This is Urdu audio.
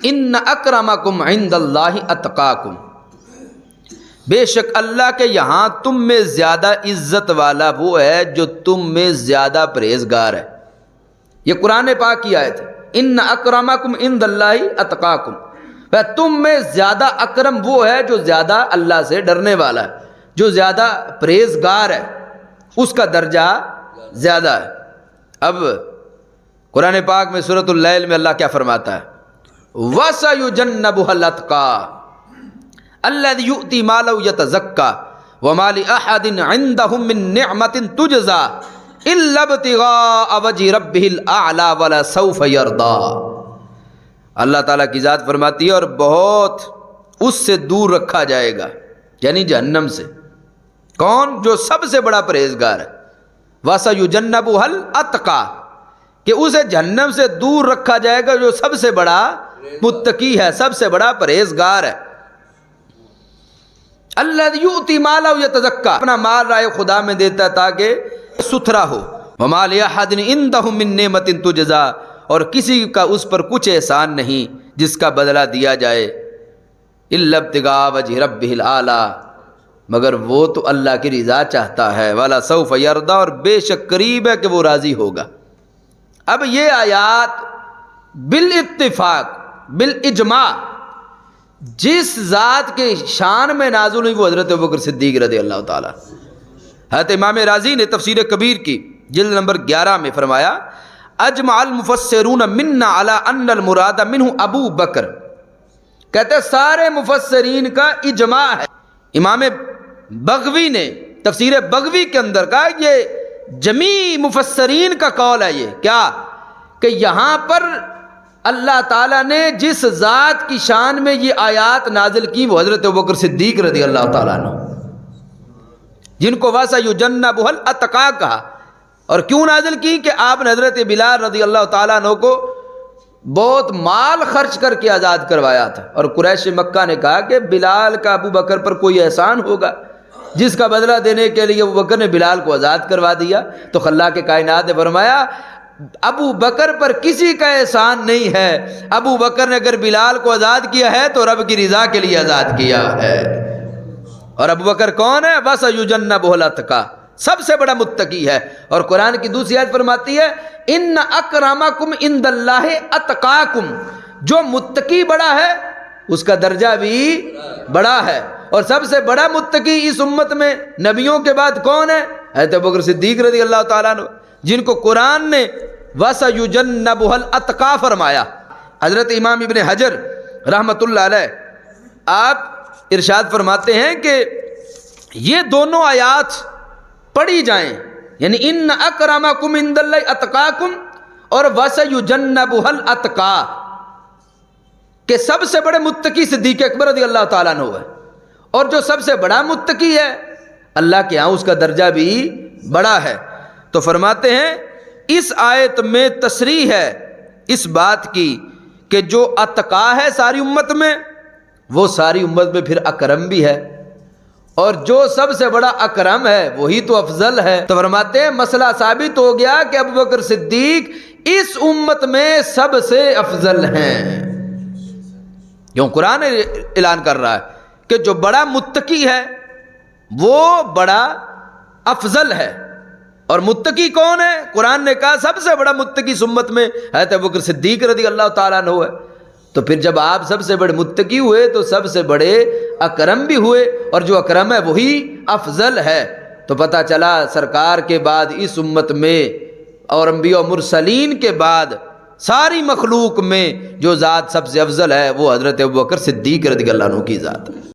ان اکرمکم عند اللہ اتقاکم، بے شک اللہ کے یہاں تم میں زیادہ عزت والا وہ ہے جو تم میں زیادہ پرہیزگار ہے۔ یہ قرآن پاک کی آیت ہے، ان اکرمکم عند اللہ اتقاکم، تم میں زیادہ اکرم وہ ہے جو زیادہ اللہ سے ڈرنے والا ہے، جو زیادہ پرہیزگار ہے، اس کا درجہ زیادہ ہے۔ اب قرآن پاک میں سورۃ اللیل میں اللہ کیا فرماتا ہے؟ وَسَيُجَنَّبُهَا الْأَتْقَى الَّذِي يُؤْتِي مَالَهُ يَتَزَكَّى وَمَا لِأَحَدٍ عِندَهُ مِن نِّعْمَةٍ تُجْزَى إِلَّا ابْتِغَاءَ وَجْهِ رَبِّهِ الْأَعْلَى وَلَسَوْفَ يَرْضَىٰ۔ اللہ تعالیٰ کی ذات فرماتی ہے اور بہت اس سے دور رکھا جائے گا، یعنی جہنم سے۔ کون؟ جو سب سے بڑا پرہیزگار ہے۔ وَسَيُجَنَّبُهَا الْأَتْقَى، کہ اسے جہنم سے دور رکھا جائے گا جو سب سے بڑا متقی ہے، سب سے بڑا پرہیزگار ہے۔ الَّذِي يُؤْتِي مَالَهُ يَتَزَكَّى، اپنا مال رائے خدا میں دیتا ہے تاکہ ستھرا ہو۔ وَمَا لِأَحَدٍ عِندَهُ مِن نِّعْمَةٍ تُجْزَىٰ، اور کسی کا اس پر کچھ احسان نہیں جس کا بدلہ دیا جائے۔ إِلَّا ابْتِغَاءَ وَجْهِ رَبِّهِ الْأَعْلَىٰ، مگر وہ تو اللہ کی رضا چاہتا ہے۔ وَلَسَوْفَ يَرْضَىٰ، اور بے شک قریب ہے کہ وہ راضی ہوگا۔ اب یہ آیات بالاتفاق بالاجماع جس ذات کے شان میں نازل ہوئی وہ حضرت ابوبکر صدیق رضی اللہ تعالیٰ۔ حضرت امام رازی نے تفسیر کبیر کی جلد نمبر 11 میں فرمایا اجمع المفسرون منا علی ان المراد منہ ابو بکر، کہتے ہیں سارے مفسرین کا اجماع ہے۔ امام بغوی نے تفسیر بغوی کے اندر کہا یہ جمیع مفسرین کا قول ہے، یہ کیا کہ یہاں پر اللہ تعالیٰ نے جس ذات کی شان میں یہ آیات نازل کی وہ حضرت ابوبکر صدیق رضی اللہ تعالیٰ عنہ، جن کو وَسَيُجَنَّبُهَا الْأَتْقَى کہا۔ اور کیوں نازل کی؟ کہ آپ نے حضرت بلال رضی اللہ تعالیٰ عنہ کو بہت مال خرچ کر کے آزاد کروایا تھا، اور قریش مکہ نے کہا کہ بلال کا ابو بکر پر کوئی احسان ہوگا، جس کا بدلہ دینے کے لیے ابو بکر نے بلال کو آزاد کروا دیا۔ تو خلاق کائنات نے فرمایا ابو بکر پر کسی کا احسان نہیں ہے، ابو بکر نے اگر بلال کو آزاد کیا ہے تو رب کی رضا کے لیے آزاد کیا ہے۔ اور ابو بکر کون ہے؟ وَسَيُجَنَّبُهَا الْأَتْقَى، سب سے بڑا متقی ہے۔ اور قرآن کی دوسری آیت فرماتی ہے ان اکرمکم عند اللہ اتقاکم، جو متقی بڑا ہے اس کا درجہ بھی بڑا ہے۔ اور سب سے بڑا متقی اس امت میں نبیوں کے بعد کون ہے؟ حضرت ابوبکر صدیق رضی اللہ تعالیٰ عنہ، جن کو قرآن نے وَسَيُجَنَّبُهَا الْأَتْقَى فرمایا۔ حضرت امام ابن حجر رحمۃ اللہ علیہ آپ ارشاد فرماتے ہیں کہ یہ دونوں آیات پڑھی جائیں، یعنی ان اکرمکم عند اللہ اتقاکم اور وَسَيُجَنَّبُهَا الْأَتْقَى، کہ سب سے بڑے متقی صدیق اکبر رضی اللہ تعالیٰ عنہ ہے، اور جو سب سے بڑا متقی ہے اللہ کے ہاں اس کا درجہ بھی بڑا ہے۔ تو فرماتے ہیں اس آیت میں تصریح ہے اس بات کی کہ جو اتقا ہے ساری امت میں وہ ساری امت میں پھر اکرم بھی ہے، اور جو سب سے بڑا اکرم ہے وہی تو افضل ہے۔ تو فرماتے ہیں مسئلہ ثابت ہو گیا کہ ابوبکر صدیق اس امت میں سب سے افضل ہیں، کیوں قرآن اعلان کر رہا ہے کہ جو بڑا متقی ہے وہ بڑا افضل ہے۔ اور متقی کون ہے؟ قرآن نے کہا سب سے بڑا متقی اس امت میں حضرت ابوبکر صدیق رضی اللہ تعالیٰ عنہ ہے۔ تو پھر جب آپ سب سے بڑے متقی ہوئے تو سب سے بڑے اکرم بھی ہوئے، اور جو اکرم ہے وہی افضل ہے۔ تو پتہ چلا سرکار کے بعد اس امت میں اور انبیاء و مرسلین کے بعد ساری مخلوق میں جو ذات سب سے افضل ہے وہ حضرت ابوبکر صدیق رضی اللہ عنہ کی ذات ہے۔